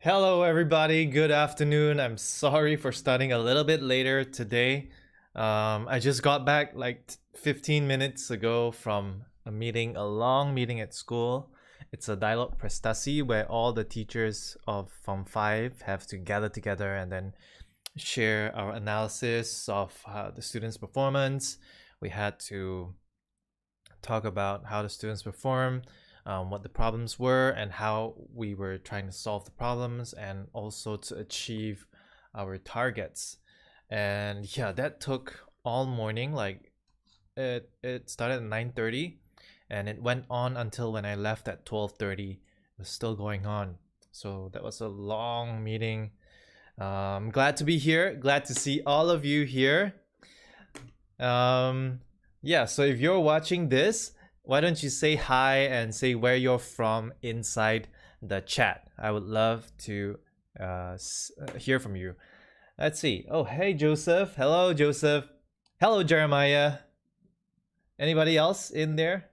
Hello, everybody. Good afternoon. I'm sorry for starting a little bit later today. I just got back like 15 minutes ago from a long meeting at school. It's a dialogue prestasi where all the teachers of Form 5 have to gather together and then share our analysis of the students' performance. We had to talk about how the students perform, what the problems were, and how we were trying to solve the problems, and also to achieve our targets. And yeah, that took all morning. Like it started at 9:30, and it went on until when I left at 12:30. It was still going on. So that was a long meeting. Glad to be here. Glad to see all of you here. Yeah, so if you're watching this, why don't you say hi and say where you're from inside the chat? I would love to hear from you. Let's see. Oh, hey, Joseph. Hello, Joseph. Hello, Jeremiah. Anybody else in there?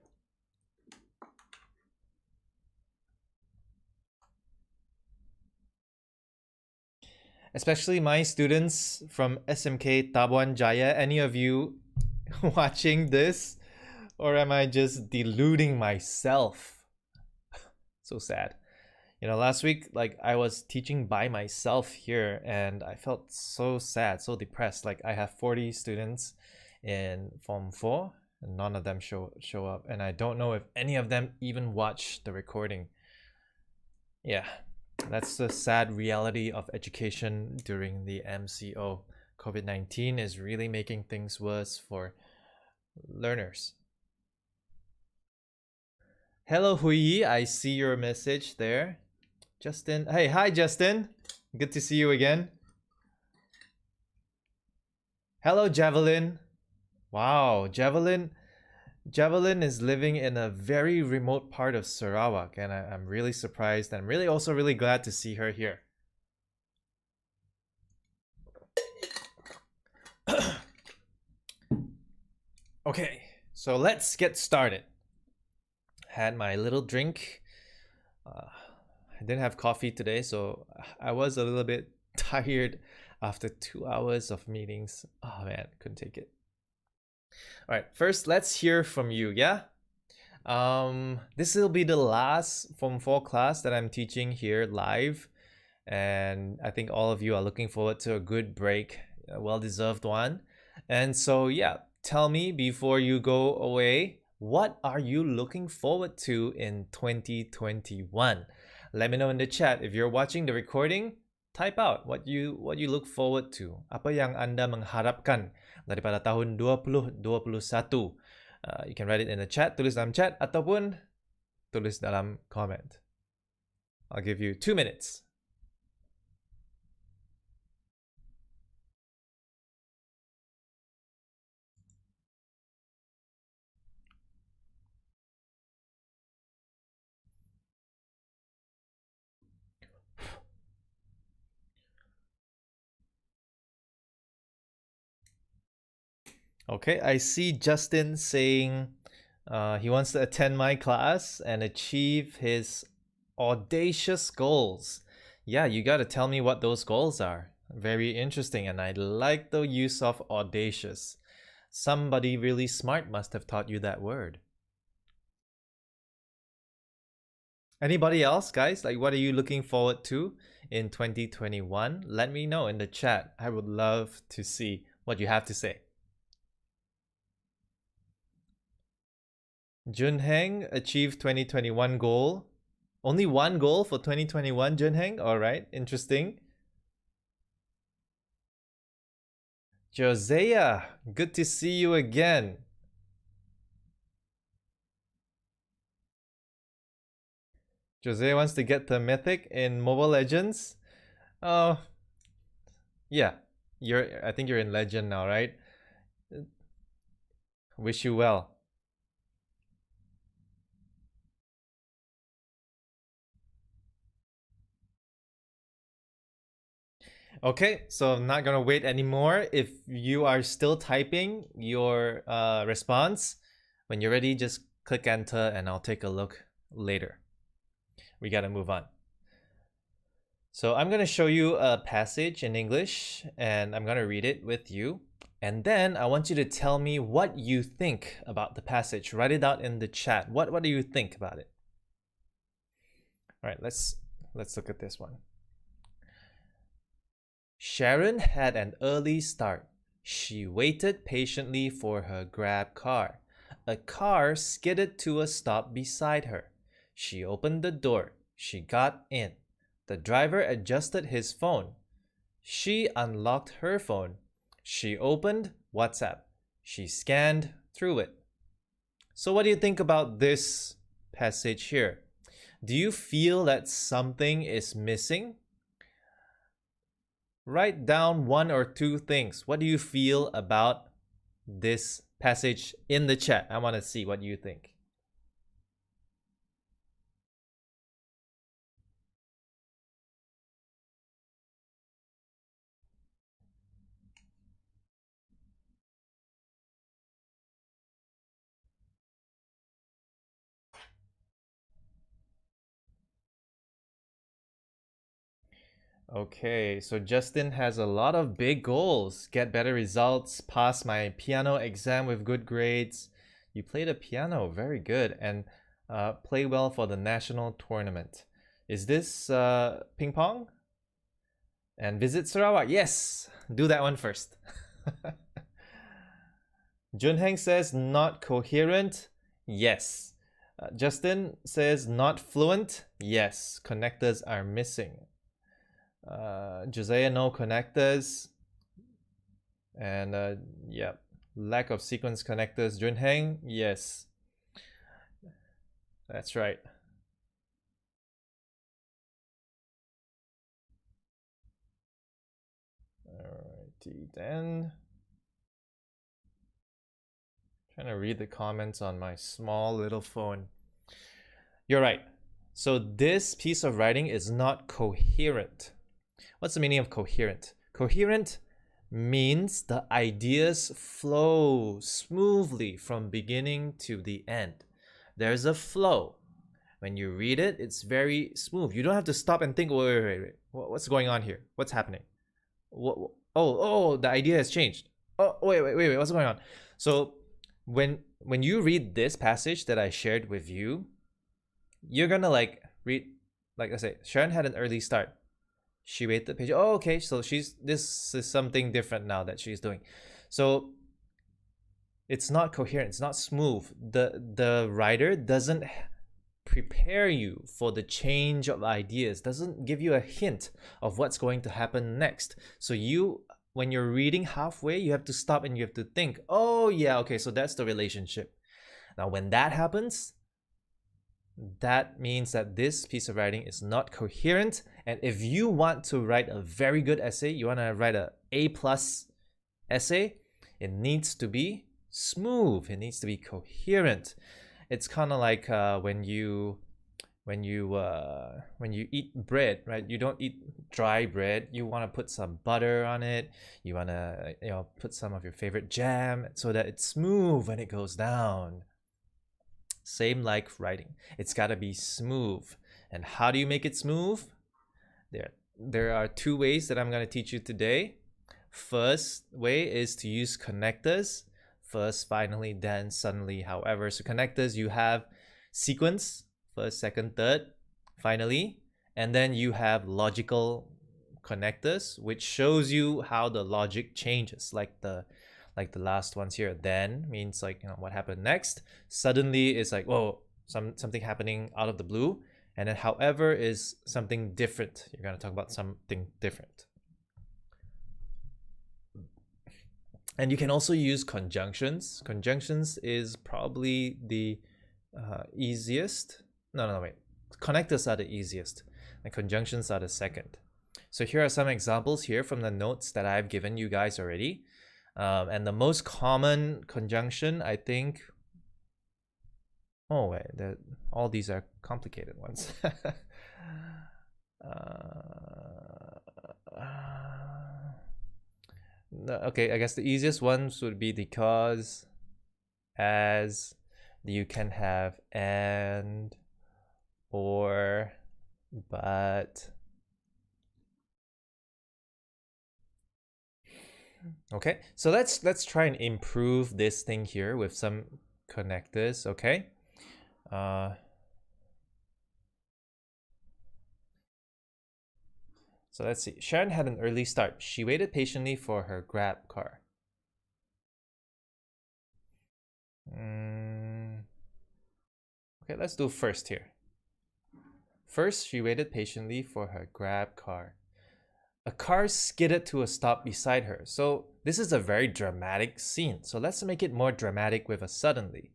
Especially my students from SMK Tabuan Jaya. Any of you watching this? Or am I just deluding myself? So sad. You know, last week, like, I was teaching by myself here and I felt so sad, so depressed. Like, I have 40 students in Form 4 and none of them show up, and I don't know if any of them even watch the recording. Yeah, that's the sad reality of education during the MCO. COVID-19 is really making things worse for learners. Hello, Hui. I see your message there. Justin. Hey, hi, Justin. Good to see you again. Hello, Javelin. Wow, Javelin is living in a very remote part of Sarawak, and I'm really surprised and really also really glad to see her here. Okay, so let's get started. Had my little drink. I didn't have coffee today, so I was a little bit tired after 2 hours of meetings. Oh man, couldn't take it. All right, first let's hear from you, yeah? This will be the last Form 4 class that I'm teaching here live, and I think all of you are looking forward to a good break, a well-deserved one. And so yeah, tell me before you go away, what are you looking forward to in 2021? Let me know in the chat. If you're watching the recording, type out what you look forward to. Apa yang Anda mengharapkan daripada tahun 2021? You can write it in the chat, tulis dalam chat, ataupun tulis dalam comment. I'll give you 2 minutes. Okay, I see Justin saying he wants to attend my class and achieve his audacious goals. Yeah, you got to tell me what those goals are. Very interesting, and I like the use of audacious. Somebody really smart must have taught you that word. Anybody else, guys? Like, what are you looking forward to in 2021? Let me know in the chat. I would love to see what you have to say. Junheng achieved 2021 goal. Only one goal for 2021, Junheng? Alright, interesting. Josiah, good to see you again. Josiah wants to get the mythic in Mobile Legends. Oh, yeah. I think you're in Legend now, right? Wish you well. Okay, so I'm not gonna wait anymore. If you are still typing your response, when you're ready, just click enter and I'll take a look later. We gotta move on. So I'm going to show you a passage in English and I'm going to read it with you. And then I want you to tell me what you think about the passage. Write it out in the chat. What do you think about it? All right, let's look at this one. Sharon had an early start. She waited patiently for her grab car. A car skidded to a stop beside her. She opened the door. She got in. The driver adjusted his phone. She unlocked her phone. She opened WhatsApp. She scanned through it. So, what do you think about this passage here? Do you feel that something is missing? Write down one or two things. What do you feel about this passage in the chat? I want to see what you think. Okay, so Justin has a lot of big goals. Get better results, pass my piano exam with good grades. You play the piano, very good, and play well for the national tournament. Is this ping pong? And visit Sarawak. Yes, do that one first. Junheng says not coherent. Yes. Justin says not fluent. Yes, connectors are missing. Josiah, no connectors. And yeah, lack of sequence connectors. Junheng, yes. That's right. Alrighty then. Trying to read the comments on my small little phone. You're right. So this piece of writing is not coherent. What's the meaning of coherent? Coherent means the ideas flow smoothly from beginning to the end. There's a flow. When you read it, it's very smooth. You don't have to stop and think, wait. What's going on here? What's happening? Oh, the idea has changed. Oh, wait, what's going on? So when you read this passage that I shared with you, you're gonna read, like I say, Sharon had an early start. She waited the page. Oh, okay, so this is something different now that she's doing. So it's not coherent, it's not smooth. The writer doesn't prepare you for the change of ideas, doesn't give you a hint of what's going to happen next. So when you're reading halfway, you have to stop and you have to think, oh yeah, okay, so that's the relationship. Now when that happens, that means that this piece of writing is not coherent. And if you want to write a very good essay, you want to write a A+ essay, it needs to be smooth, it needs to be coherent. It's kind of like when you eat bread, right? You don't eat dry bread. You want to put some butter on it. You want to put some of your favorite jam so that it's smooth when it goes down. Same like writing. It's got to be smooth. And how do you make it smooth? There are two ways that I'm going to teach you today. First way is to use connectors. First, finally, then, suddenly, however. So connectors, you have sequence, first, second, third, finally. And then you have logical connectors, which shows you how the logic changes, like the last ones here. Then means what happened next. Suddenly is like, whoa, something happening out of the blue. And then however is something different. You're going to talk about something different. And you can also use conjunctions. Conjunctions is probably the easiest. No, wait. Connectors are the easiest, and conjunctions are the second. So here are some examples here from the notes that I've given you guys already. And the most common conjunction, I think. Oh wait, all these are complicated ones. Okay, I guess the easiest ones would be the cause, as. You can have and, or, but, Okay, so let's try and improve this thing here with some connectors. Okay, so let's see. Sharon had an early start. She waited patiently for her Grab car. Okay, let's do first here. First, she waited patiently for her Grab car. A car skidded to a stop beside her. So this is a very dramatic scene. So let's make it more dramatic with a suddenly.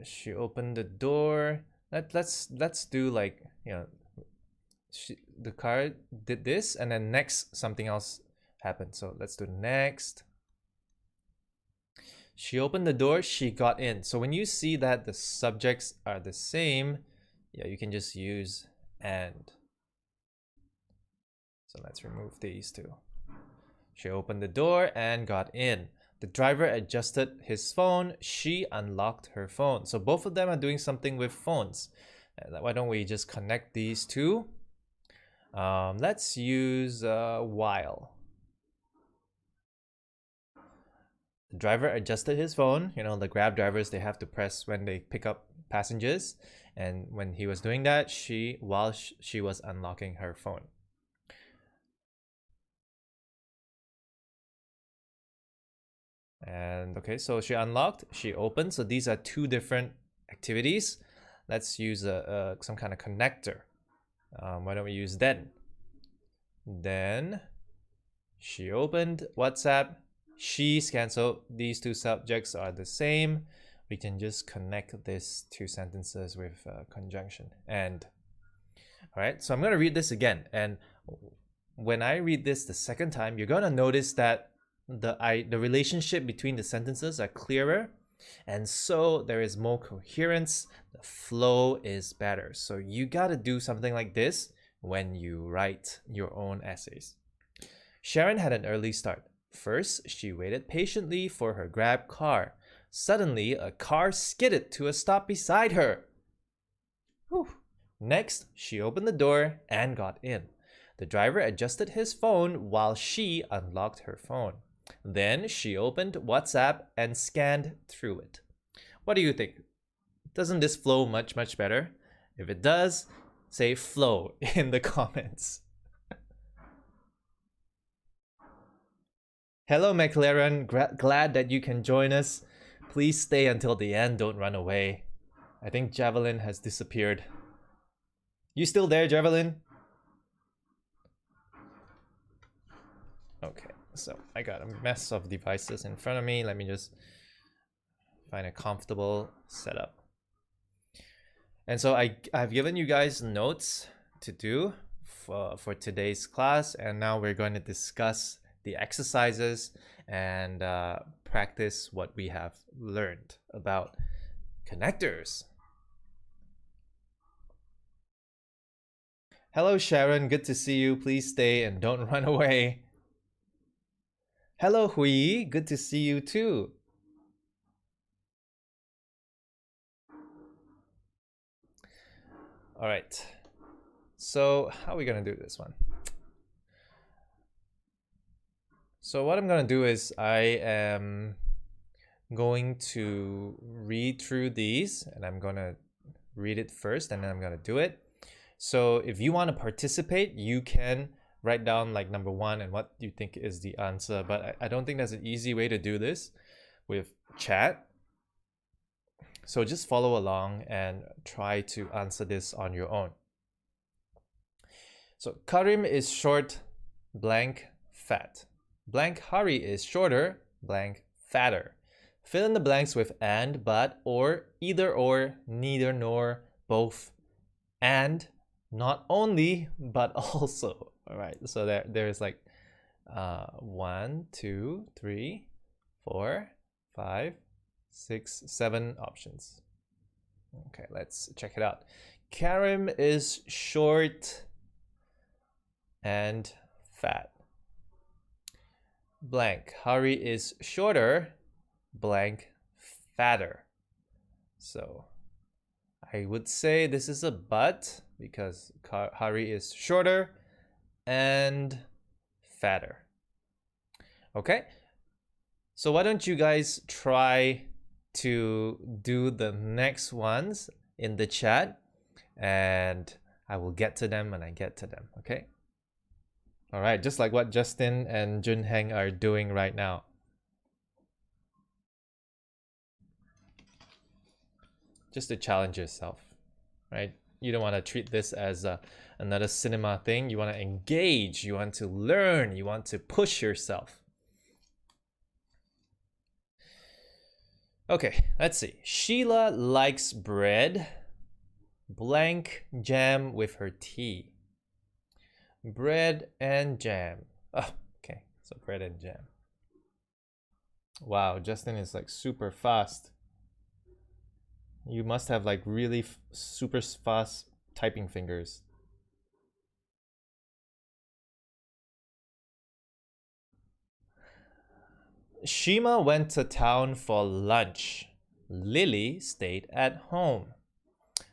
She opened the door. Let's do like, the car did this, and then next something else happened. So let's do next. She opened the door, she got in. So when you see that the subjects are the same, yeah, you can just use and. So let's remove these two. She opened the door and got in. The driver adjusted his phone. She unlocked her phone. So both of them are doing something with phones. Why don't we just connect these two? Let's use while. The driver adjusted his phone. You know, the Grab drivers, they have to press when they pick up passengers. And when he was doing that, while she was unlocking her phone. And okay, so she unlocked, she opened. So these are two different activities. Let's use some kind of connector. Why don't we use then? Then she opened WhatsApp. She scanned. So these two subjects are the same. We can just connect these two sentences with conjunction and. All right, so I'm going to read this again. And when I read this the second time, you're going to notice that the relationship between the sentences are clearer, and so there is more coherence. The flow is better. So you got to do something like this when you write your own essays. Sharon had an early start. First, she waited patiently for her Grab car. Suddenly, a car skidded to a stop beside her. Whew. Next, she opened the door and got in. The driver adjusted his phone while she unlocked her phone. Then she opened WhatsApp and scanned through it. What do you think? Doesn't this flow much better? If it does, say flow in the comments. Hello, McLaren. Glad that you can join us. Please stay until the end. Don't run away. I think Javelin has disappeared. You still there, Javelin? Okay, so I got a mess of devices in front of me. Let me just find a comfortable setup. And so I've given you guys notes to do for today's class, and now we're going to discuss the exercises and practice what we have learned about connectors. Hello, Sharon. Good to see you. Please stay and don't run away. Hello, Hui. Good to see you too. All right. So how are we going to do this one? So what I'm going to do is I am going to read through these, and I'm going to read it first and then I'm going to do it. So if you want to participate, you can write down like number one and what you think is the answer. But I don't think there's an easy way to do this with chat. So just follow along and try to answer this on your own. So Karim is short, blank, fat. Blank Hari is shorter, blank, fatter. Fill in the blanks with and, but, or, either or, neither nor, both, and, not only, but also. All right, so there's like 1, 2, 3, 4, 5, 6, 7 options. Okay, let's check it out. Karim is short and fat. Blank. Hari is shorter, blank, fatter. So I would say this is a but because Hari is shorter and fatter. Okay, so why don't you guys try to do the next ones in the chat, and I will get to them when I get to them, okay? All right, just like what Justin and Junheng are doing right now. Just to challenge yourself, right? You don't want to treat this as another cinema thing. You want to engage, you want to learn, you want to push yourself. Okay, let's see. Sheila likes bread, blank jam with her tea. Bread and jam. Oh, okay, so bread and jam. Wow, Justin is like super fast. You must have like really super fast typing fingers. Shima went to town for lunch. Lily stayed at home.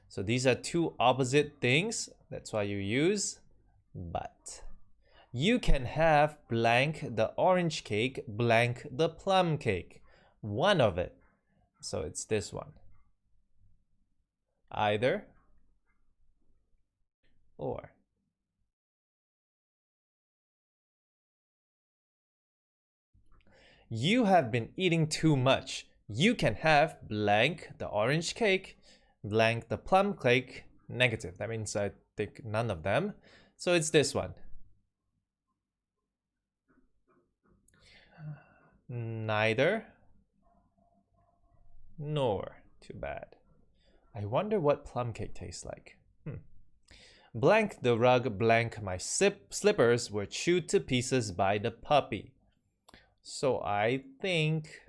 So these are two opposite things. That's why you use but. You can have blank the orange cake, blank the plum cake. One of it. So it's this one. Either or. You have been eating too much. You can have blank the orange cake, blank the plum cake, negative. That means I think none of them. So it's this one. Neither nor. Too bad. I wonder what plum cake tastes like. Blank the rug, blank my slippers were chewed to pieces by the puppy. So I think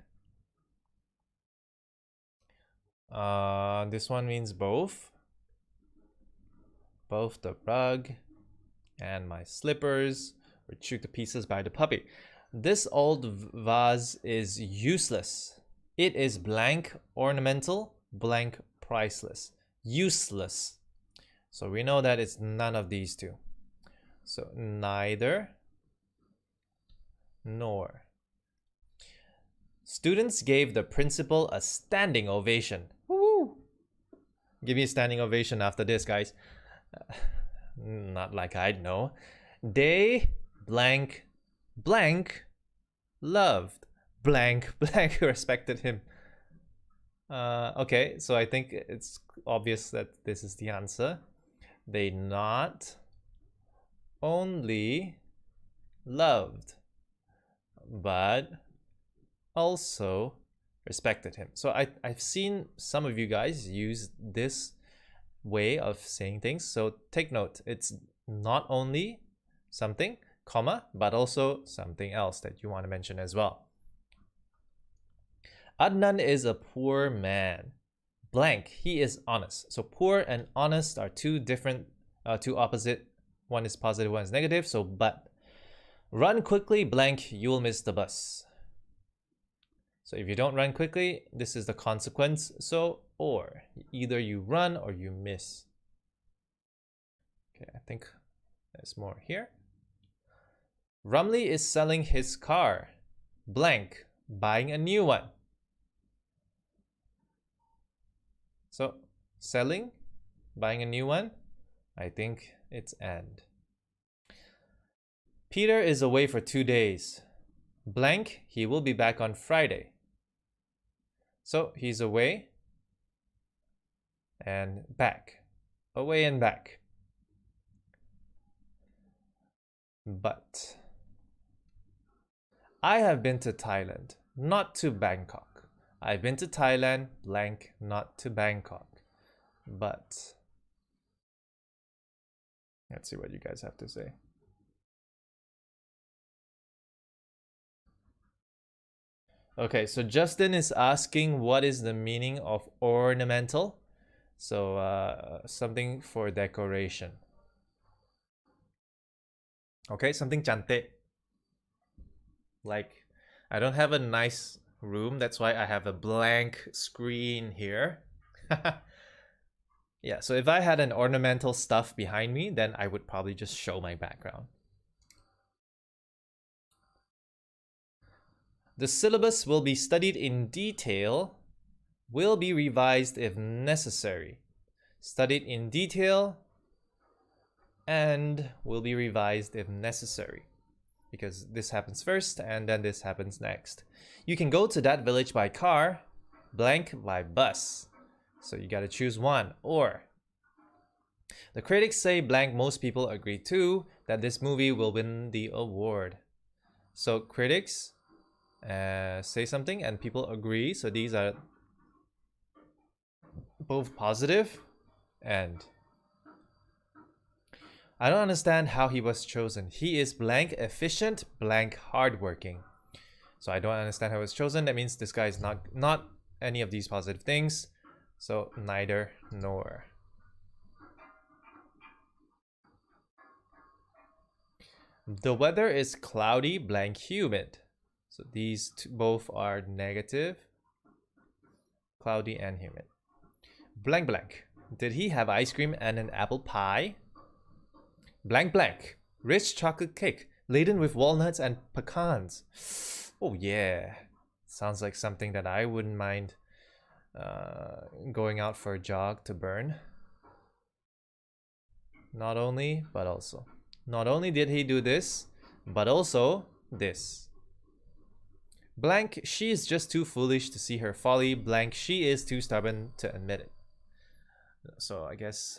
this one means both. Both the rug and my slippers were chewed to pieces by the puppy. This old vase is useless. It is blank ornamental, blank priceless. Useless. So we know that it's none of these two. So neither nor. Students gave the principal a standing ovation. Woo! Give me a standing ovation after this, guys. Not like I'd know. They blank blank loved blank blank respected him. Okay, so I think it's obvious that this is the answer. They not only loved, but also respected him. So I've seen some of you guys use this way of saying things. So take note, it's not only something, comma, but also something else that you want to mention as well. Adnan is a poor man. Blank, he is honest. So poor and honest are two different, two opposite. One is positive, one is negative. So but. Run quickly, blank, you'll miss the bus. So if you don't run quickly, this is the consequence. So or, either you run or you miss. Okay, I think there's more here. Rumley is selling his car. Blank, buying a new one. So selling, buying a new one, I think it's and. Peter is away for 2 days. Blank, he will be back on Friday. So he's away and back. Away and back. But I have been to Thailand, not to Bangkok. I've been to Thailand, blank, not to Bangkok. But let's see what you guys have to say. Okay, so Justin is asking what is the meaning of ornamental? So something for decoration. Okay, something cantik. Like, I don't have a nice room. That's why I have a blank screen here. Yeah, so if I had an ornamental stuff behind me, then I would probably just show my background. The syllabus will be studied in detail, will be revised if necessary. Studied in detail and will be revised if necessary. Because this happens first and then this happens next. You can go to that village by car, blank by bus. So you gotta choose one. Or the critics say blank, most people agree too, that this movie will win the award. So critics say something and people agree. So these are both positive and I don't understand how he was chosen. He is blank efficient, blank hardworking. So I don't understand how he was chosen. That means this guy is not any of these positive things. So neither nor. The weather is cloudy, blank humid. So these both are negative. Cloudy and humid. Blank blank. Did he have ice cream and an apple pie? Blank blank. Rich chocolate cake laden with walnuts and pecans. Oh yeah. Sounds like something that I wouldn't mind going out for a jog to burn. Not only, but also. Not only did he do this, but also this. Blank, she is just too foolish to see her folly. Blank, she is too stubborn to admit it. So I guess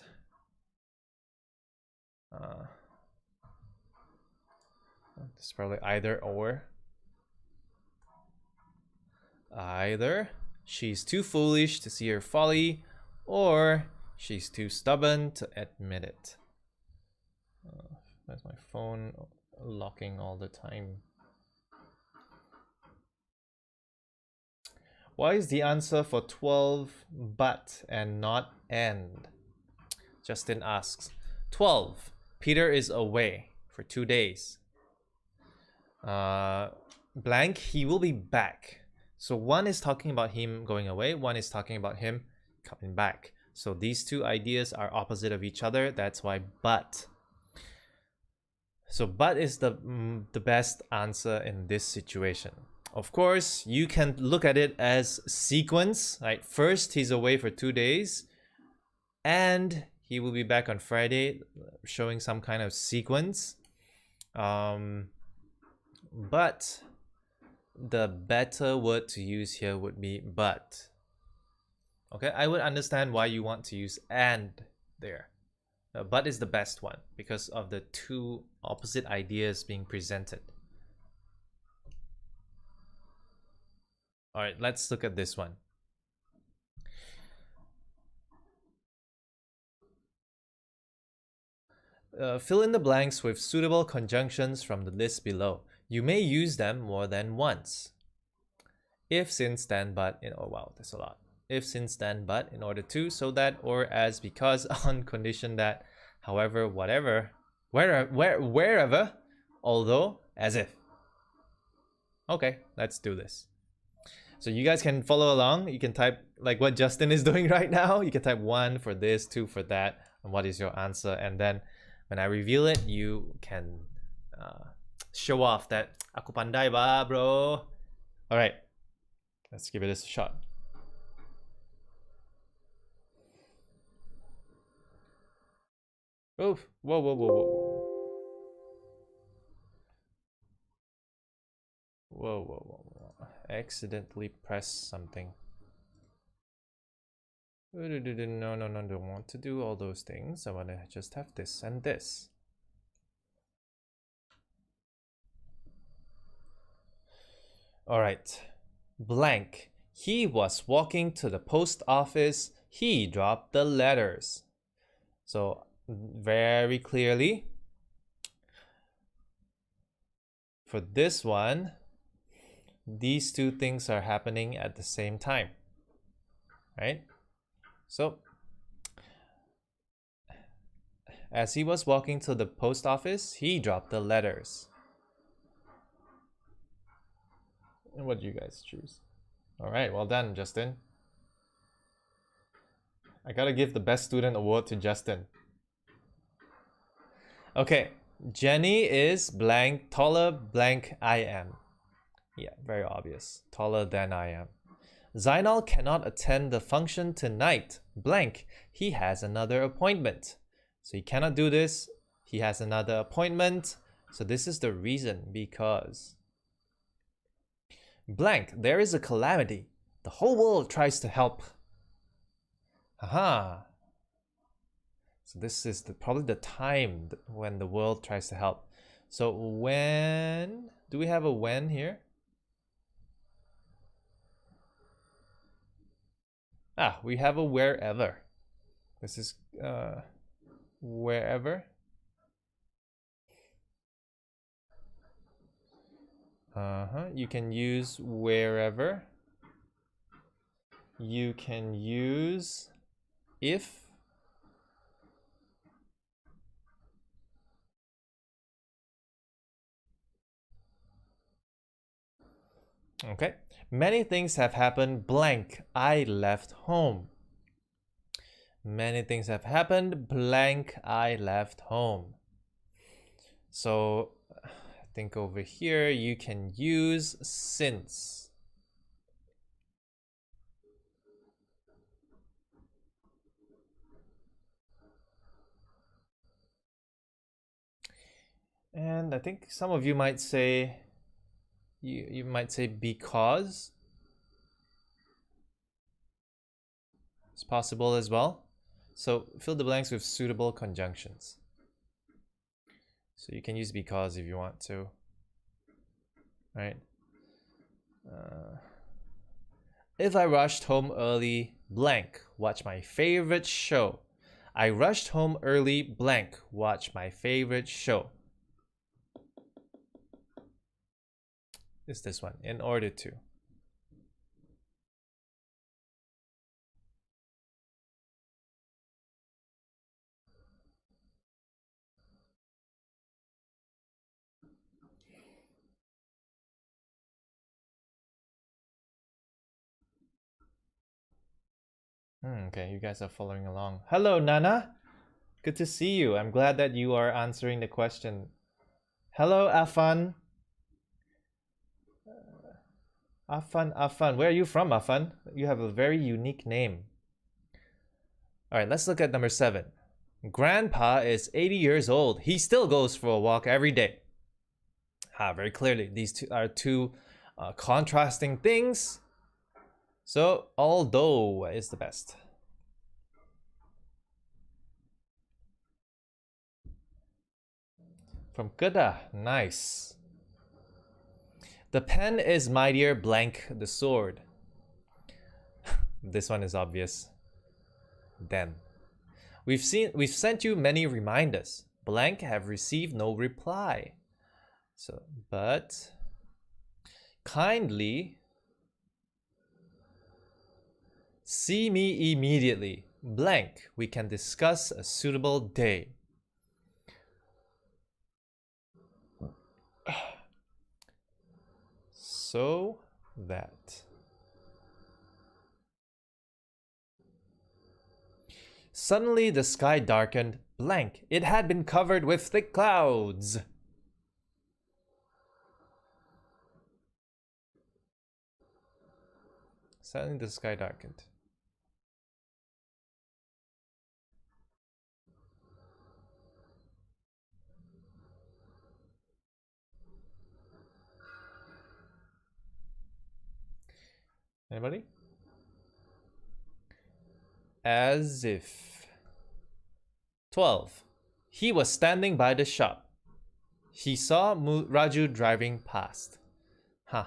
it's probably either or. Either she's too foolish to see her folly, or she's too stubborn to admit it. That's my phone locking all the time. Why is the answer for 12 but and not and? Justin asks. 12. Peter is away for 2 days. Blank, he will be back. So one is talking about him going away, one is talking about him coming back. So these two ideas are opposite of each other. That's why but. So but is the best answer in this situation. Of course, you can look at it as sequence, right? First, he's away for 2 days, and he will be back on Friday, showing some kind of sequence. But the better word to use here would be but. Okay, I would understand why you want to use and there. But is the best one because of the two opposite ideas being presented. All right, let's look at this one. Fill in the blanks with suitable conjunctions from the list below. You may use them more than once. If, since, then, but, oh wow, that's a lot. If, since, then, but, in order to, so that, or as, because, on condition that, however, whatever, wherever, although, as if. Okay, let's do this. So you guys can follow along. You can type like what Justin is doing right now. You can type 1 for this, 2 for that, and what is your answer. And then when I reveal it, you can show off that aku pandai ba, bro. All right, let's give it a shot. Oh, whoa, whoa, whoa, whoa. Whoa, whoa, whoa, whoa. I accidentally pressed something. No, don't want to do all those things. I want to just have this and this. All right, blank. He was walking to the post office. He dropped the letters. So very clearly, for this one, these two things are happening at the same time, right? So as he was walking to the post office, he dropped the letters. And what do you guys choose? All right, well done, Justin. I gotta give the best student award to Justin. Okay, Jenny is blank, taller blank I am. Yeah, very obvious. Taller than I am. Zainal cannot attend the function tonight. Blank. He has another appointment. So he cannot do this. He has another appointment. So this is the reason, because blank. There is a calamity. The whole world tries to help. Haha. So this is probably the time when the world tries to help. So when, do we have a when here? Ah, we have a wherever. This is wherever. You can use wherever. You can use if. Okay. Many things have happened blank. I left home. Many things have happened blank. I left home. So I think over here you can use since. And I think some of you might say, you might say because. It's possible as well. So fill the blanks with suitable conjunctions. So you can use because if you want to, right? If I rushed home early, blank, watch my favorite show. I rushed home early, blank, watch my favorite show. It's this one, in order to. Okay, you guys are following along. Hello, Nana. Good to see you. I'm glad that you are answering the question. Hello, Afan. Afan. Where are you from, Afan? You have a very unique name. All right, let's look at number 7. Grandpa is 80 years old. He still goes for a walk every day. Very clearly, these two are two contrasting things. So, although is the best. From Kedah, nice. The pen is mightier blank the sword. This one is obvious. Then. We've sent you many reminders. Blank have received no reply. So, but kindly see me immediately. Blank, we can discuss a suitable day. So that. Suddenly the sky darkened. Blank, it had been covered with thick clouds. Suddenly the sky darkened. Anybody? As if. 12. He was standing by the shop. He saw Raju driving past. Huh.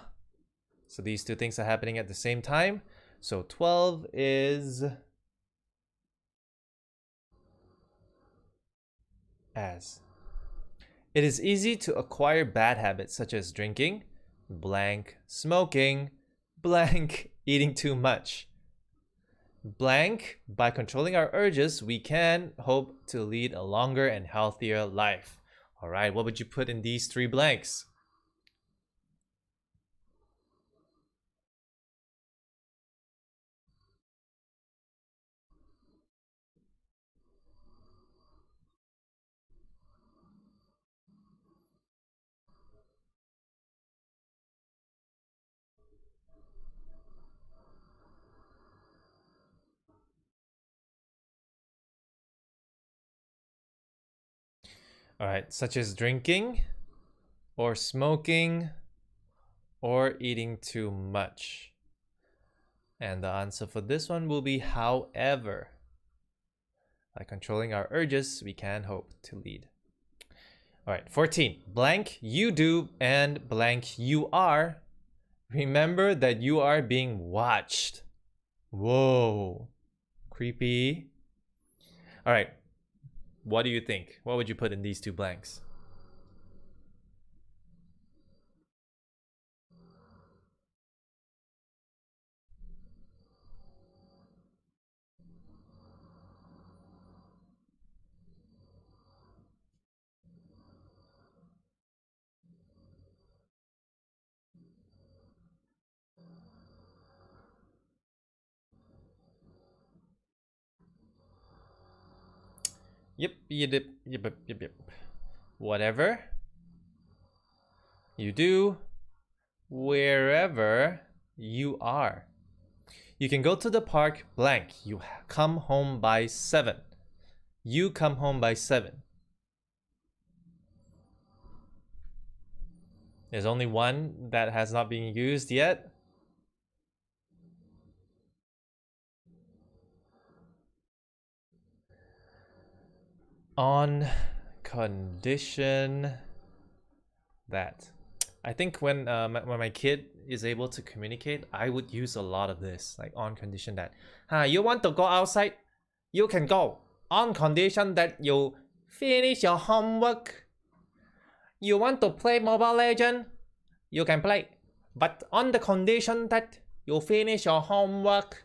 So these two things are happening at the same time. So 12 is as. It is easy to acquire bad habits such as drinking, blank, smoking, blank, eating too much. Blank, by controlling our urges, we can hope to lead a longer and healthier life. All right, what would you put in these 3 blanks? All right, such as drinking or smoking or eating too much. And the answer for this one will be however. By controlling our urges, we can hope to lead. All right, 14. Blank you do and blank you are. Remember that you are being watched. Whoa. Creepy. All right. What do you think? What would you put in these two blanks? Yep. Whatever you do, wherever you are. You can go to the park blank. You come home by 7. You come home by 7. There's only one that has not been used yet. On condition that. I think when my kid is able to communicate, I would use a lot of this, like on condition that. You want to go outside? You can go. On condition that you finish your homework. You want to play Mobile Legend? You can play. But on the condition that you finish your homework.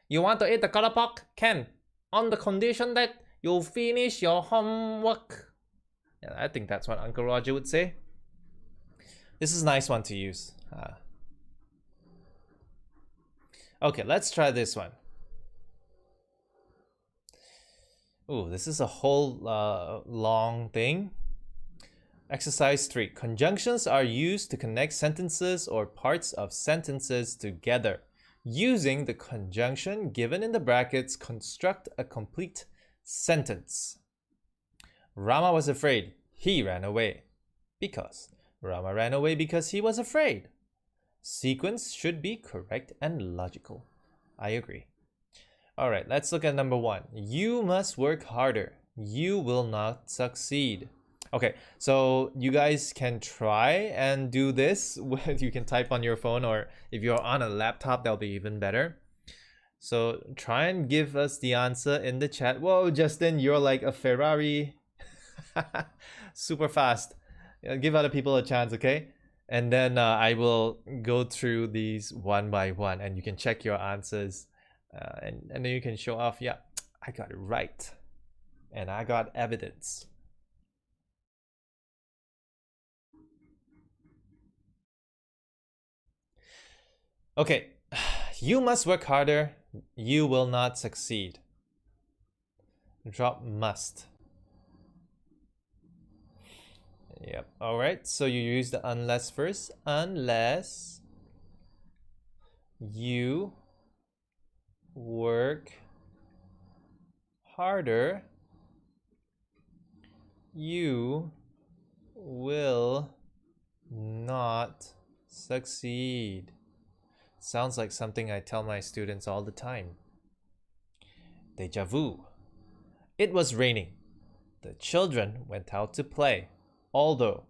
You want to eat the color pop? Can. On the condition that you finish your homework. Yeah, I think that's what Uncle Roger would say. This is a nice one to use. Okay, let's try this one. Ooh, this is a whole long thing. Exercise 3. Conjunctions are used to connect sentences or parts of sentences together. Using the conjunction given in the brackets, construct a complete sentence. Rama was afraid. He ran away. Because Rama ran away because he was afraid. Sequence should be correct and logical. I agree. All right, let's look at number 1. You must work harder. You will not succeed. Okay, so you guys can try and do this. You can type on your phone, or if you're on a laptop, that'll be even better. So try and give us the answer in the chat. Whoa, Justin, you're like a Ferrari. Super fast. Give other people a chance, okay? And then I will go through these one by one, and you can check your answers. And then you can show off, yeah, I got it right. And I got evidence. Okay, you must work harder. You will not succeed. Drop must. Yep. All right. So you use the unless first. Unless you work harder, you will not succeed. Sounds like something I tell my students all the time. Deja vu. It was raining. The children went out to play. Although.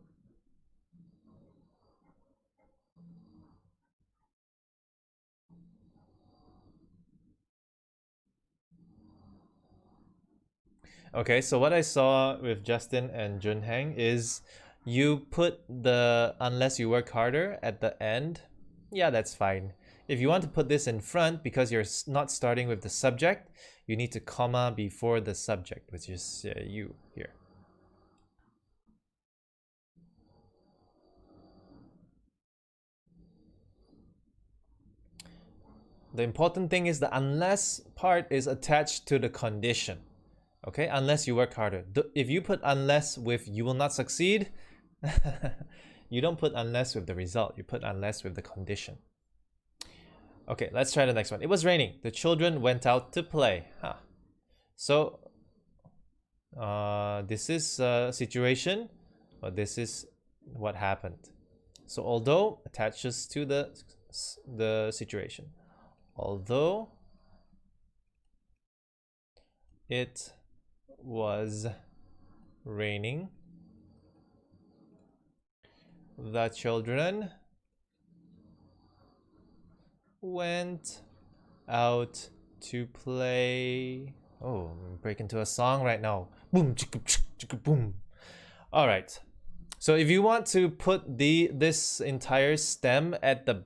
Okay, so what I saw with Justin and Junheng is you put the unless you work harder at the end. Yeah, that's fine. If you want to put this in front because you're not starting with the subject, you need to comma before the subject, which is you here. The important thing is the unless part is attached to the condition. Okay, unless you work harder. If you put unless with you will not succeed, you don't put unless with the result. You put unless with the condition. Okay, let's try the next one. It was raining. The children went out to play. So This is a situation, or this is what happened. So although attaches to the situation. Although it was raining, the children went out to play. Oh, I'm breaking into a song right now. Boom, chicka, chicka, boom. All right. So if you want to put this entire stem at the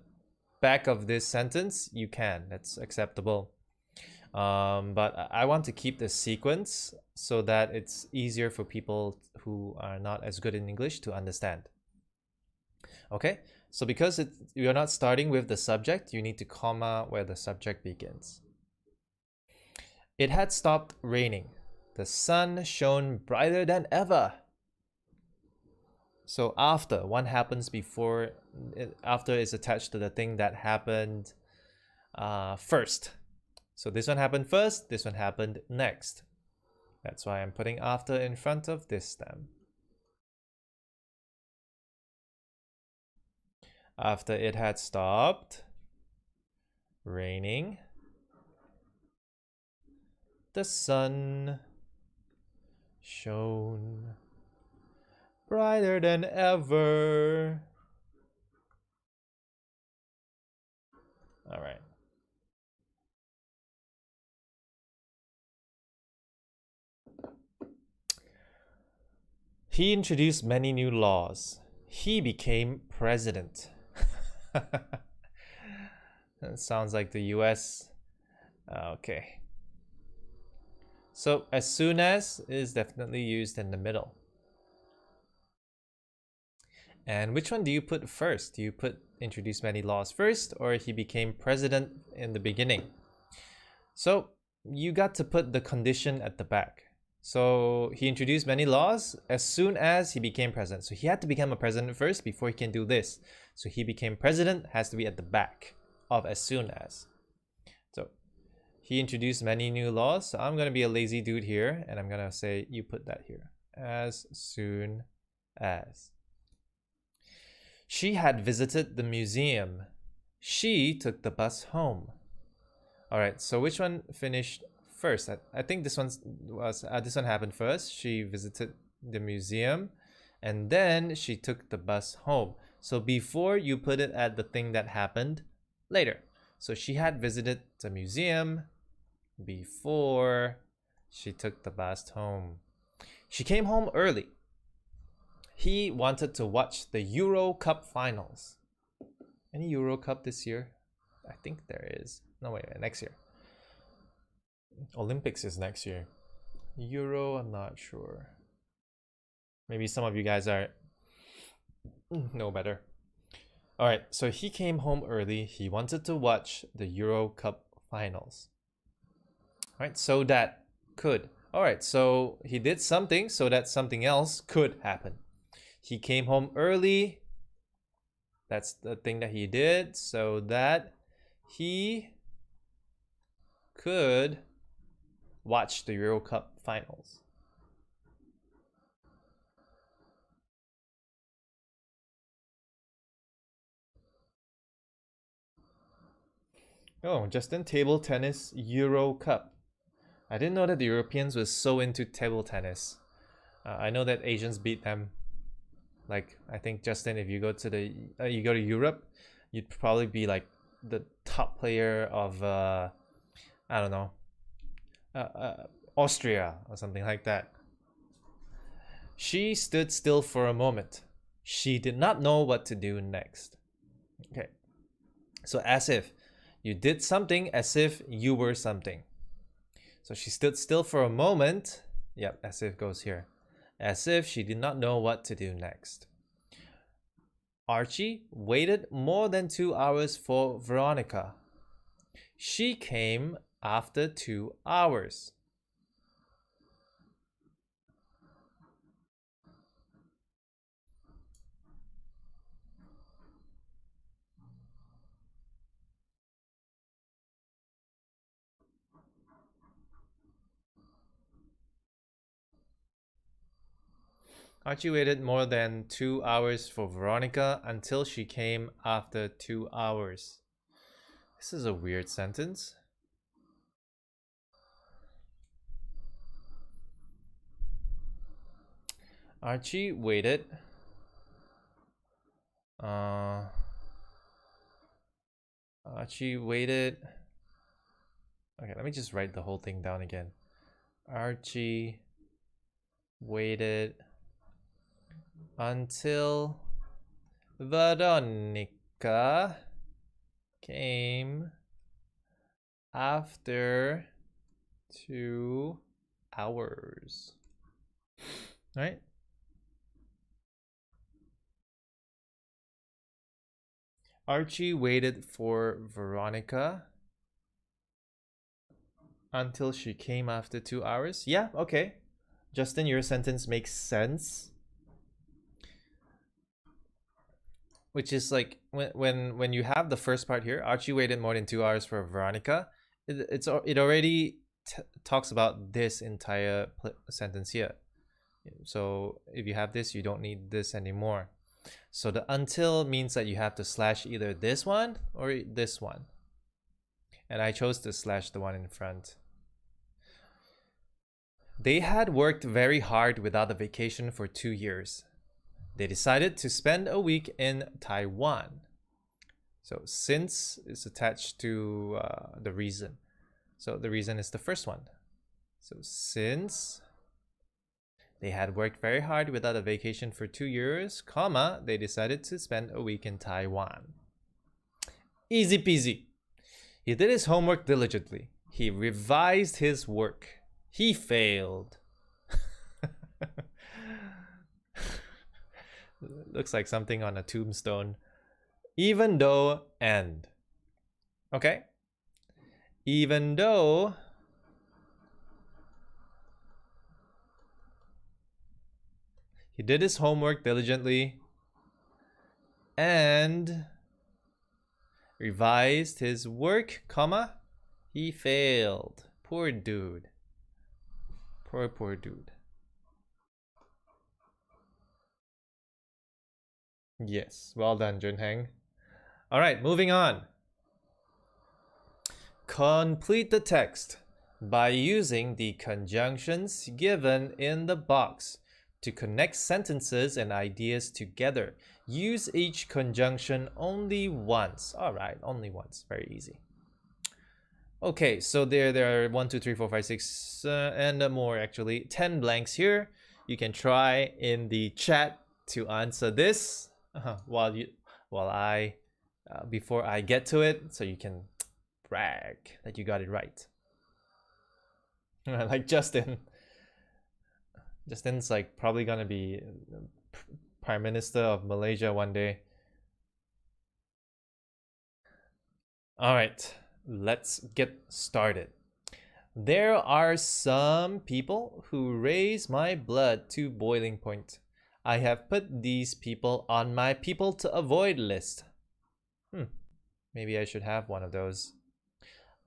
back of this sentence, you can. That's acceptable. But I want to keep the sequence so that it's easier for people who are not as good in English to understand. Okay, so because you're not starting with the subject, you need to comma where the subject begins. It had stopped raining. The sun shone brighter than ever. So after, one happens before, after is attached to the thing that happened first. So this one happened first, this one happened next. That's why I'm putting after in front of this stem. After it had stopped raining, the sun shone brighter than ever. All right. He introduced many new laws. He became president. That sounds like the US. Okay. So as soon as is definitely used in the middle. And which one do you put first? Do you put introduce many laws first, or he became president in the beginning? So you got to put the condition at the back. So he introduced many laws as soon as he became president. So he had to become a president first before he can do this. So he became president has to be at the back of as soon as. So he introduced many new laws. So I'm going to be a lazy dude here, and I'm going to say you put that here. As soon as. She had visited the museum. She took the bus home. All right, so which one finished first? I think this one happened first. She visited the museum, and then she took the bus home. So before you put it at the thing that happened later. So she had visited the museum before she took the bus home. She came home early. He wanted to watch the Euro Cup finals. Any Euro Cup this year? I think there is. No, wait, next year. Olympics is next year. Euro, I'm not sure. Maybe some of you guys are know better. All right, so he came home early. He wanted to watch the Euro Cup finals. All right, so that could. All right, so he did something so that something else could happen. He came home early. That's the thing that he did so that he could watch the Euro Cup finals. Oh, Justin, table tennis Euro Cup. I didn't know that the Europeans were so into table tennis. I know that Asians beat them. Like, I think, Justin, if you go to Europe, you'd probably be like the top player of I don't know, Austria or something like that. She stood still for a moment. She did not know what to do next. Okay, so as if you did something, as if you were something. So she stood still for a moment. Yep, as if goes here. As if she did not know what to do next. Archie waited more than 2 hours for Veronica. She came after 2 hours. Archie waited more than 2 hours for Veronica until she came after 2 hours. This is a weird sentence. Archie waited. Archie waited. Okay, let me just write the whole thing down again. Archie waited until Veronica came after 2 hours. Right? Archie waited for Veronica until she came after 2 hours. Yeah, okay. Justin, your sentence makes sense. Which is like when you have the first part here, Archie waited more than 2 hours for Veronica. It already talks about this entire sentence here. So if you have this, you don't need this anymore. So the until means that you have to slash either this one or this one. And I chose to slash the one in front. They had worked very hard without a vacation for 2 years. They decided to spend a week in Taiwan. So since is attached to the reason. So the reason is the first one. So since they had worked very hard without a vacation for 2 years, comma, they decided to spend a week in Taiwan. Easy peasy. He did his homework diligently. He revised his work. He failed. Looks like something on a tombstone. Even though end. Okay? Even though he did his homework diligently and revised his work, comma, he failed. Poor dude. Poor dude. Yes, well done, Junheng. All right, moving on. Complete the text by using the conjunctions given in the box to connect sentences and ideas together. Use each conjunction only once. All right, only once. Very easy. Okay, so there are 1, 2, 3, 4, 5, 6, and more actually. 10 blanks here. You can try in the chat to answer this before I get to it, so you can brag that you got it right. Like Justin. Justin's like probably gonna be Prime Minister of Malaysia one day. All right, let's get started. There are some people who raise my blood to boiling point. I have put these people on my people to avoid list. Maybe I should have one of those.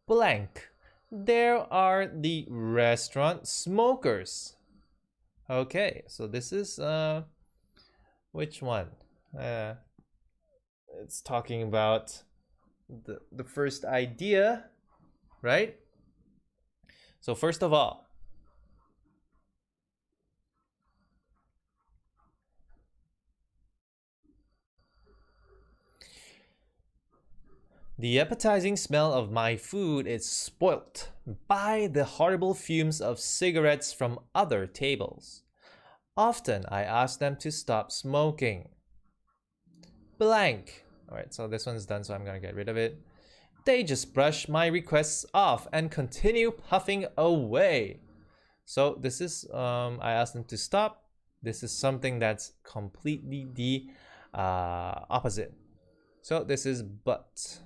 Blank. There are the restaurant smokers. Okay, so this is which one? It's talking about the first idea, right? So first of all, the appetizing smell of my food is spoilt by the horrible fumes of cigarettes from other tables. Often I ask them to stop smoking. Blank. Alright, so this one's done, so I'm gonna get rid of it. They just brush my requests off and continue puffing away. So this is, I asked them to stop. This is something that's completely the opposite. So this is but.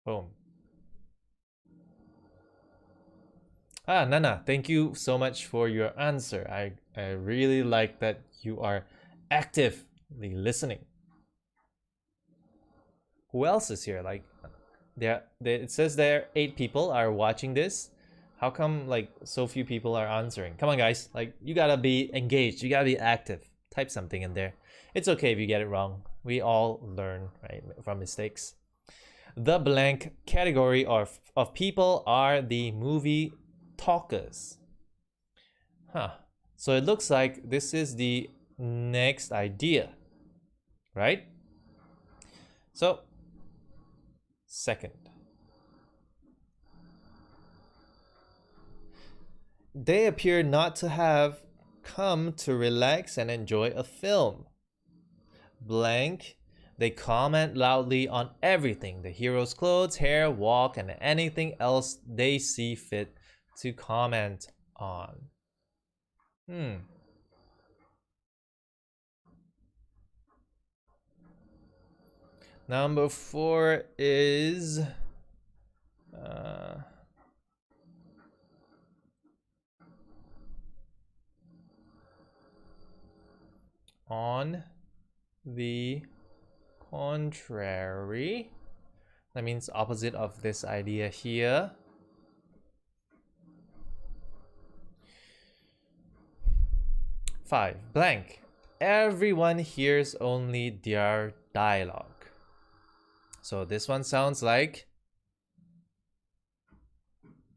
Boom. Nana, thank you so much for your answer. I really like that you are actively listening. Who else is here? Like, it says there 8 people are watching this. How come like so few people are answering? Come on, guys. Like, you gotta be engaged. You gotta be active. Type something in there. It's okay if you get it wrong. We all learn, right, from mistakes. The blank category of people are the movie talkers. Huh. So it looks like this is the next idea, right? So, second. They appear not to have come to relax and enjoy a film. Blank. They comment loudly on everything: the hero's clothes, hair, walk, and anything else they see fit to comment on. Number 4 is on the contrary. That means opposite of this idea here. 5. Blank. Everyone hears only their dialogue. So this one sounds like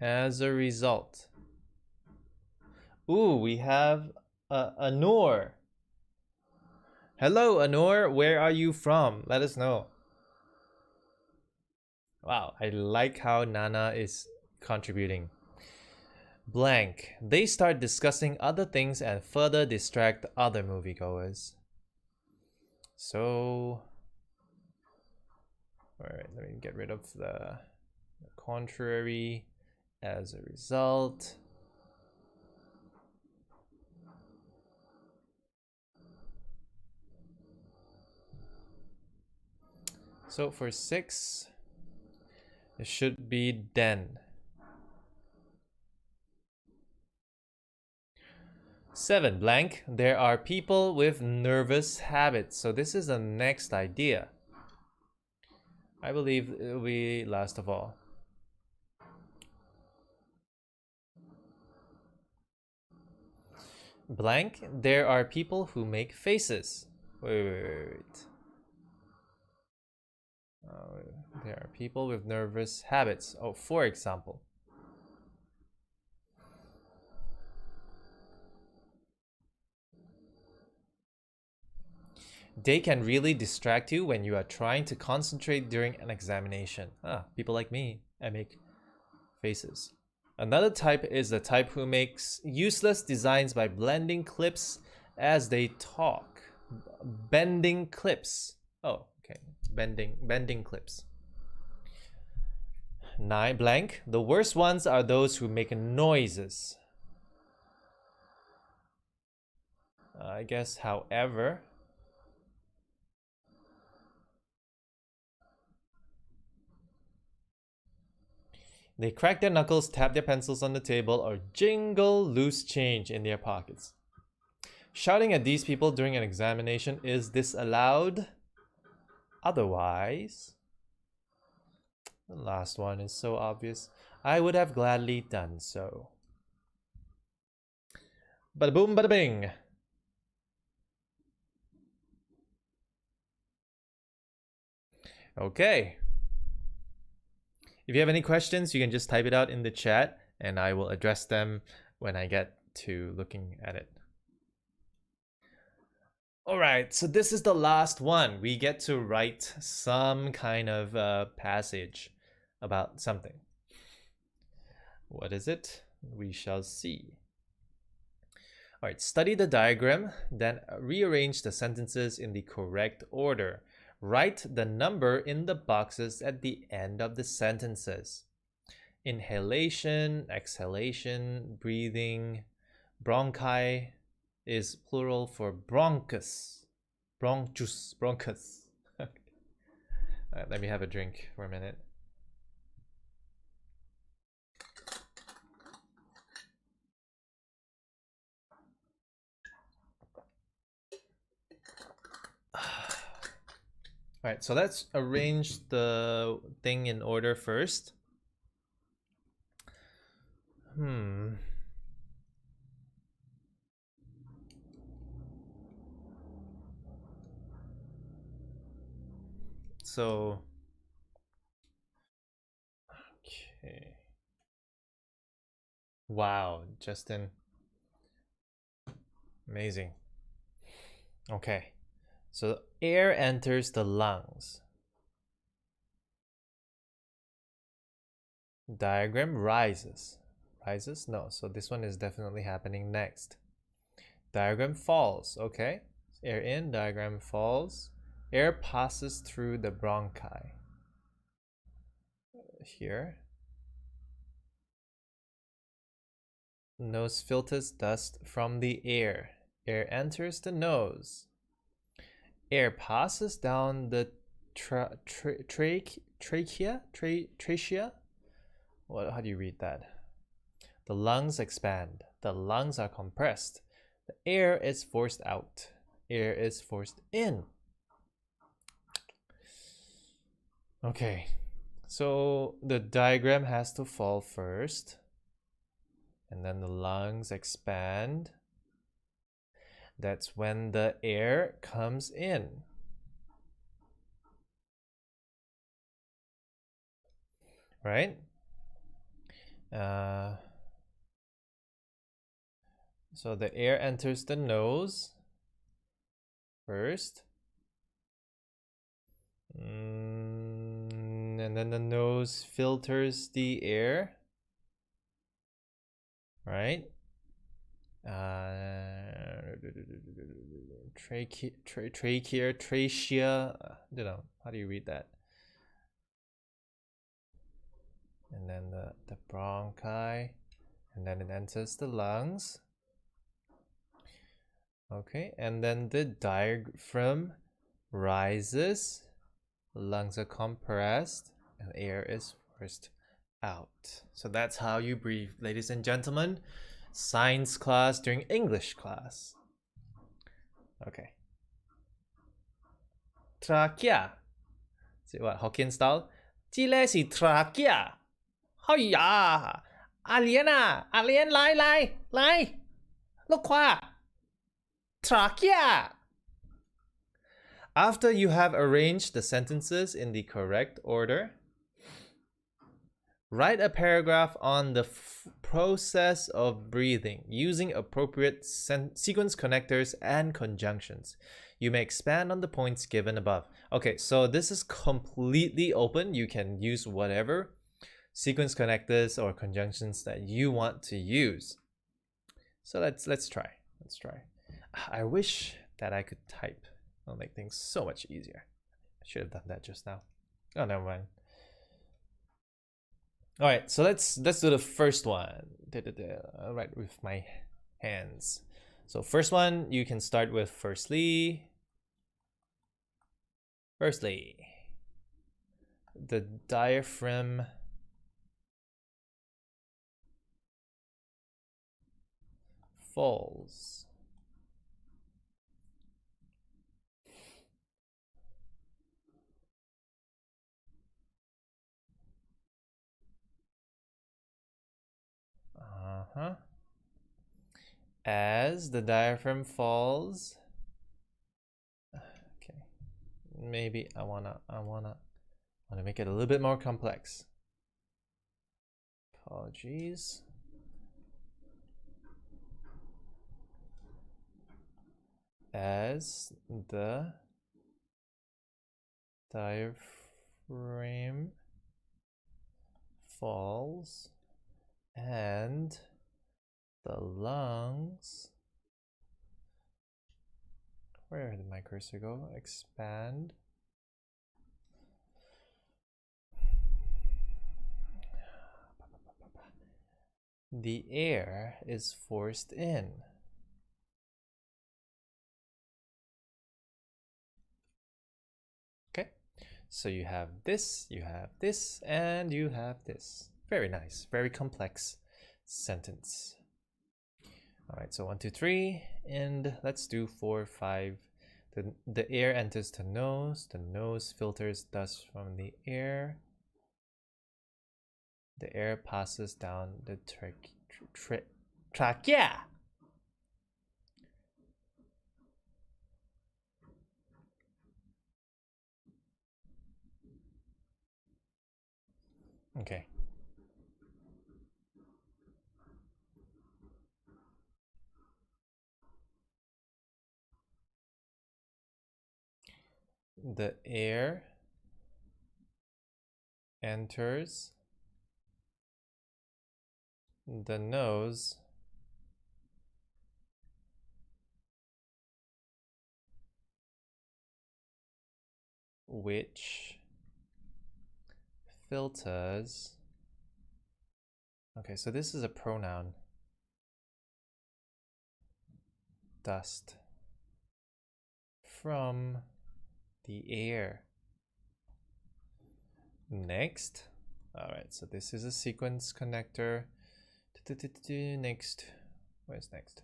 as a result. Ooh, we have Anur. Hello, Anur. Where are you from? Let us know. Wow, I like how Nana is contributing. Blank. They start discussing other things and further distract other moviegoers. So, alright, let me get rid of the contrary. As a result. So for 6, it should be then. 7. Blank. There are people with nervous habits. So this is the next idea. I believe it will be last of all. Blank. There are people who make faces. Wait. There are people with nervous habits. Oh, for example. They can really distract you when you are trying to concentrate during an examination. People like me, I make faces. Another type is the type who makes useless designs by blending clips as they talk. Bending clips. Oh, okay. Bending clips. 9. Blank. The worst ones are those who make noises. I guess, however. They crack their knuckles, tap their pencils on the table, or jingle loose change in their pockets. Shouting at these people during an examination is disallowed. Otherwise, the last one is so obvious. I would have gladly done so. Bada boom, bada bing. Okay. If you have any questions, you can just type it out in the chat and I will address them when I get to looking at it. Alright, so this is the last one. We get to write some kind of passage about something. What is it? We shall see. Alright, study the diagram, then rearrange the sentences in the correct order. Write the number in the boxes at the end of the sentences. Inhalation, exhalation, breathing. Bronchi is plural for bronchus. Bronchus. Alright, let me have a drink for a minute. Alright, so let's arrange the thing in order first. So, okay. Wow, Justin. Amazing. Okay. So air enters the lungs. Diagram rises. Rises? No. So this one is definitely happening next. Diagram falls. Okay. Air in, diagram falls. Air passes through the bronchi. Here. Nose filters dust from the air. Air enters the nose. Air passes down the trachea. How do you read that? The lungs expand. The lungs are compressed. The air is forced out. Air is forced in. Okay, so the diagram has to fall first, and then the lungs expand. That's when the air comes in. Right? So the air enters the nose first. And then the nose filters the air. Right? Trachea. I don't know. How do you read that? And then the bronchi. And then it enters the lungs. Okay, and then the diaphragm rises, lungs are compressed, and air is forced out. So that's how you breathe, ladies and gentlemen. Science class during English class. Okay. Trachea. See what, Hokkien style? 这个是 trachea. 哎呀，阿莲啊，阿莲来来来，碌看。Trachea. After you have arranged the sentences in the correct order, write a paragraph on the process of breathing using appropriate sequence connectors and conjunctions. You may expand on the points given above. Okay, so this is completely open. You can use whatever sequence connectors or conjunctions that you want to use. So let's try. I wish that I could type. It'll make things so much easier. I should have done that just now. Oh, never mind. All right, so let's do the first one. All right, with my hands. So first one, you can start with firstly. The diaphragm falls. As the diaphragm falls. Okay, maybe I wanna make it a little bit more complex. Apologies. As the diaphragm falls and the lungs, where did my cursor go? Expand. The air is forced in. Okay, so you have this, and you have this. Very nice, very complex sentence. All right, so 1, 2, 3, and let's do 4, 5. The air enters the nose filters dust from the air passes down the trachea. Okay. The air enters the nose which filters. Okay, so this is a pronoun. Dust from the air. Next. All right, so this is a sequence connector. Next. Where's next?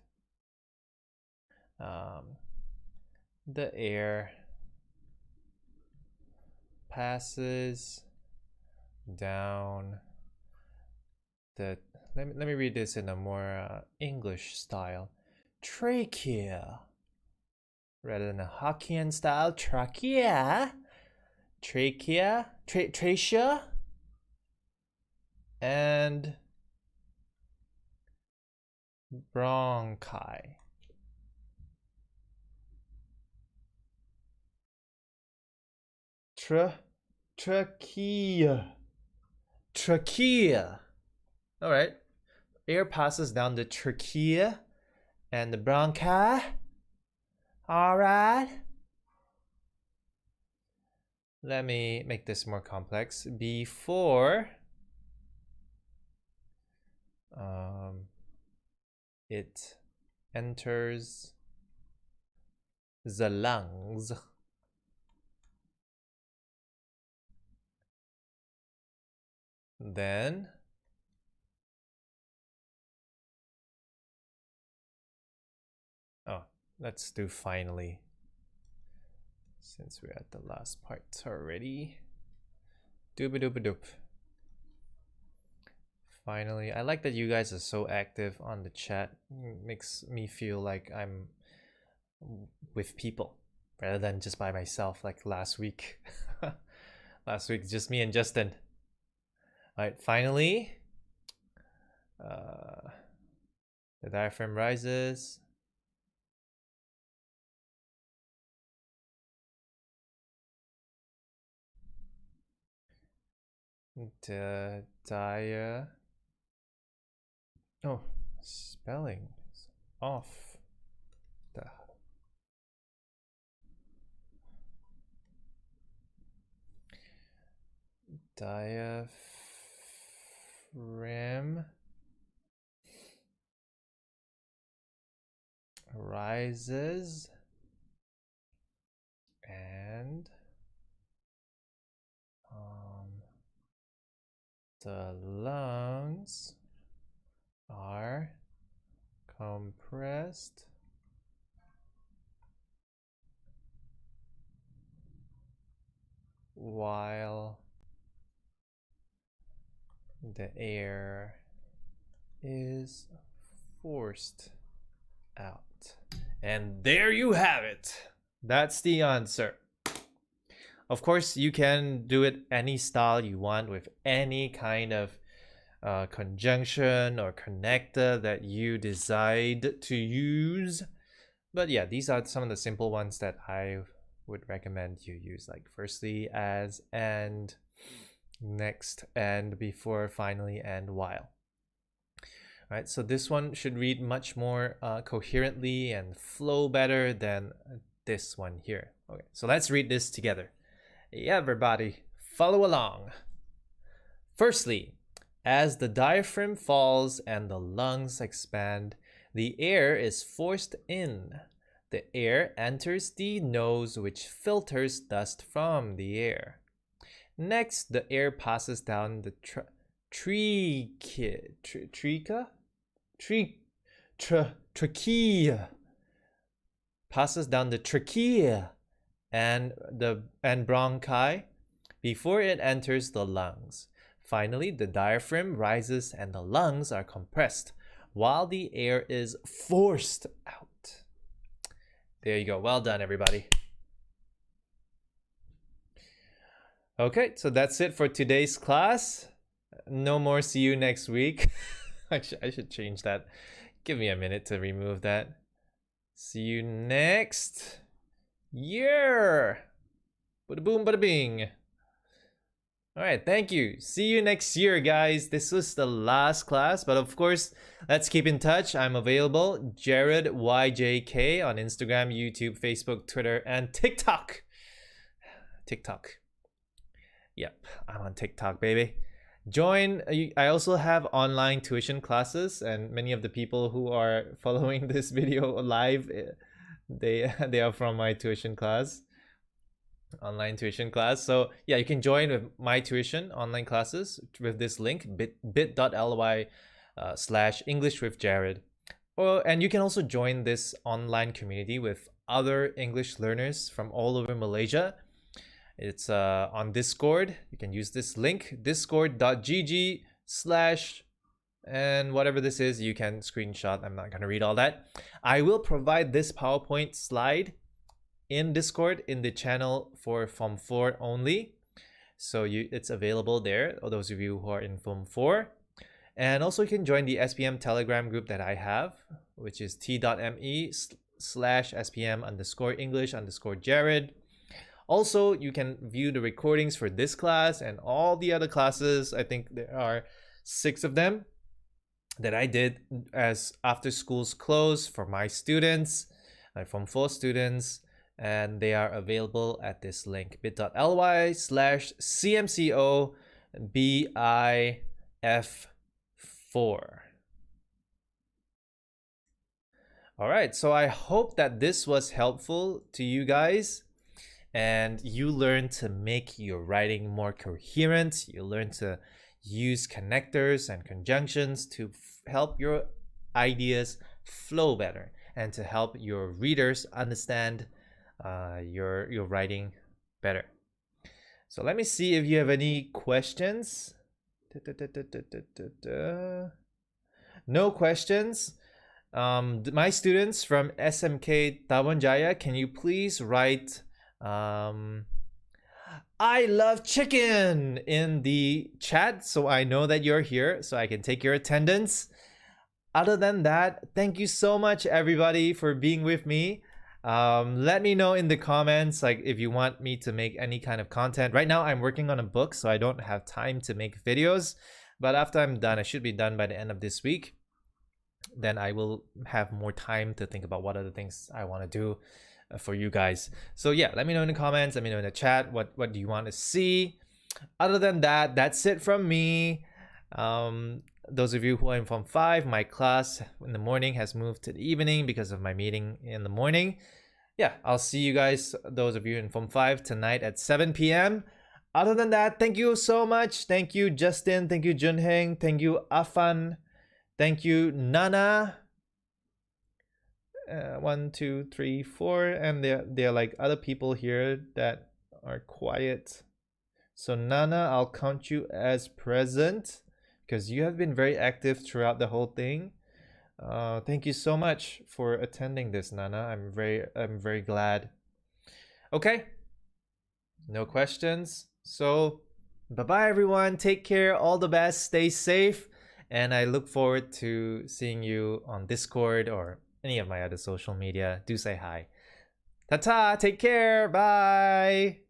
The air passes down the, let me read this in a more English style. Trachea. Rather than a Hokkien style, trachea. Trachea. Trachea. And bronchi. Trachea. Trachea. All right. Air passes down the trachea and the bronchi. All right. Let me make this more complex. Before it enters the lungs. Then let's do finally, since we're at the last part already. Doop-a-doop-a-doop. Finally, I like that you guys are so active on the chat. It makes me feel like I'm with people rather than just by myself like last week. Last week, just me and Justin. All right, finally, the diaphragm rises. The spelling is off. The diaphragm rises and the lungs are compressed while the air is forced out. And there you have it. That's the answer. Of course, you can do it any style you want with any kind of conjunction or connector that you decide to use. But yeah, these are some of the simple ones that I would recommend you use, like firstly, as, and, next, and, before, finally, and, while. All right, so this one should read much more coherently and flow better than this one here. Okay, so let's read this together. Yeah, everybody, follow along. Firstly, as the diaphragm falls and the lungs expand, the air is forced in. The air enters the nose, which filters dust from the air. Next, the air passes down the trachea. Passes down the trachea and bronchi before it enters the lungs. Finally, the diaphragm rises and the lungs are compressed while the air is forced out. There you go. Well done, everybody. Okay, so that's it for today's class. No more see you next week. I should change that. Give me a minute to remove that. See you next year. Bada boom, bada bing. All right, thank you. See you next year, guys. This was the last class, but of course, let's keep in touch. I'm available, Jared YJK on Instagram, YouTube, Facebook, Twitter, and TikTok. Yep, I'm on TikTok, baby. Join. I also have online tuition classes, and many of the people who are following this video live, they are from my tuition class, online tuition class. So yeah, you can join with my tuition online classes with this link, bit.ly /English with Jared. And you can also join this online community with other English learners from all over Malaysia. It's on Discord. You can use this link, discord.gg/ and whatever this is, you can screenshot. I'm not going to read all that. I will provide this PowerPoint slide in Discord in the channel for Form 4 only. So it's available there, those of you who are in Form 4. And also you can join the SPM Telegram group that I have, which is t.me/SPM_English_Jared. Also, you can view the recordings for this class and all the other classes. I think there are 6 of them that I did as after schools close for my students, Form 4 students, and they are available at this link, bit.ly/CMCOBIF4. All right, so I hope that this was helpful to you guys and you learn to make your writing more coherent. You learn to use connectors and conjunctions to help your ideas flow better and to help your readers understand your writing better. So let me see if you have any questions. No questions. My students from SMK Tabuan Jaya, can you please write I love chicken in the chat so I know that you're here, so I can take your attendance. Other than that, thank you so much everybody for being with me. Let me know in the comments like if you want me to make any kind of content. Right now I'm working on a book, so I don't have time to make videos, but after I'm done, I should be done by the end of this week, then I will have more time to think about what other things I want to do for you guys. So yeah, let me know in the comments, let me know in the chat what do you want to see. Other than that, that's it from me. Those of you who are in Form 5, my class in the morning has moved to the evening because of my meeting in the morning. Yeah, I'll see you guys, those of you in Form 5, tonight at 7 p.m. Other than that, thank you so much. Thank you, Justin. Thank you, Junheng. Thank you, Afan. Thank you, Nana. 1, 2, 3, 4, and there are like other people here that are quiet. So Nana, I'll count you as present because you have been very active throughout the whole thing. Thank you so much for attending this, Nana. I'm very glad. Okay, no questions. So bye-bye everyone. Take care. All the best. Stay safe. And I look forward to seeing you on Discord or any of my other social media. Do say hi. Ta-ta. Take care. Bye.